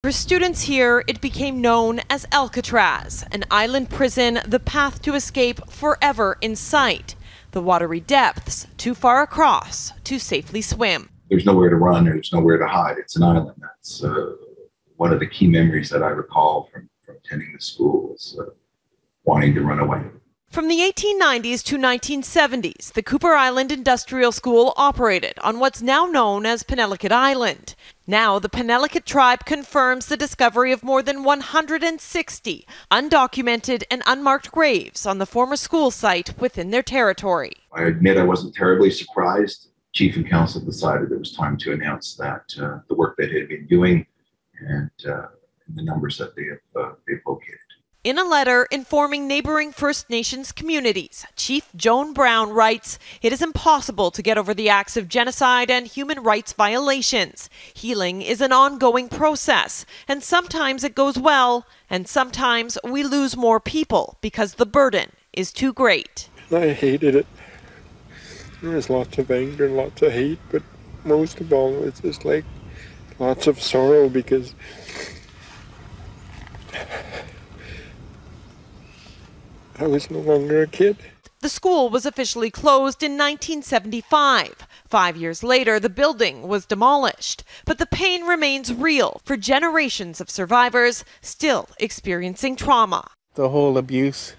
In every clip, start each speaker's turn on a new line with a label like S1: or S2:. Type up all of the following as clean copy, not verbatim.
S1: For students here, it became known as Alcatraz, an island prison, the path to escape forever in sight. The watery depths, too far across to safely swim.
S2: There's nowhere to run, there's nowhere to hide. It's an island. That's one of the key memories that I recall from attending the school, is wanting to run away.
S1: From the 1890s to 1970s, the Kuper Island Industrial School operated on what's now known as Penelakut Island. Now, the Penelakut Tribe confirms the discovery of more than 160 undocumented and unmarked graves on the former school site within their territory.
S2: I admit I wasn't terribly surprised. Chief and council decided it was time to announce that the work they had been doing and the numbers that they've located.
S1: In a letter informing neighboring First Nations communities, Chief Joan Brown writes, "It is impossible to get over the acts of genocide and human rights violations. Healing is an ongoing process, and sometimes it goes well, and sometimes we lose more people because the burden is too great."
S3: I hated it. There was lots of anger and lots of hate, but most of all, it's just like lots of sorrow because I was no longer a kid.
S1: The school was officially closed in 1975. 5 years later, the building was demolished. But the pain remains real for generations of survivors still experiencing trauma.
S4: The whole abuse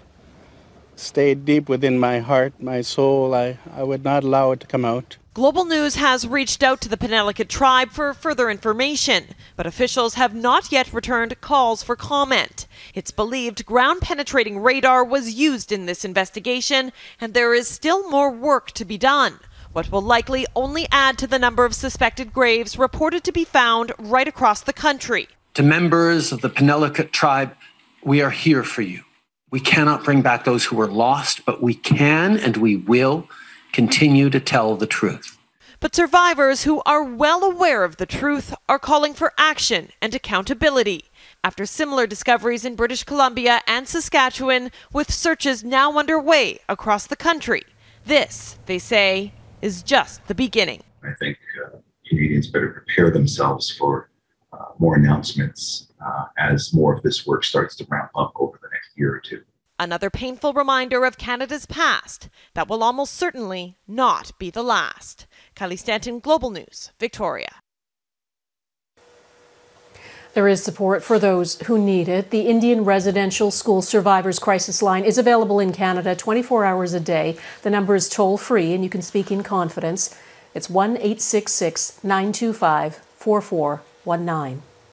S4: stayed deep within my heart, my soul. I would not allow it to come out.
S1: Global News has reached out to the Penelakut Tribe for further information, but officials have not yet returned calls for comment. It's believed ground-penetrating radar was used in this investigation, and there is still more work to be done, what will likely only add to the number of suspected graves reported to be found right across the country.
S5: To members of the Penelakut Tribe, we are here for you. We cannot bring back those who were lost, but we can and we will continue to tell the truth.
S1: But survivors who are well aware of the truth are calling for action and accountability after similar discoveries in British Columbia and Saskatchewan, with searches now underway across the country. This, they say, is just the beginning.
S2: I think Canadians better prepare themselves for more announcements as more of this work starts to ramp up over the next year or two.
S1: Another painful reminder of Canada's past that will almost certainly not be the last. Kylie Stanton, Global News, Victoria.
S6: There is support for those who need it. The Indian Residential School Survivors Crisis Line is available in Canada 24 hours a day. The number is toll-free and you can speak in confidence. It's 1-866-925-4419.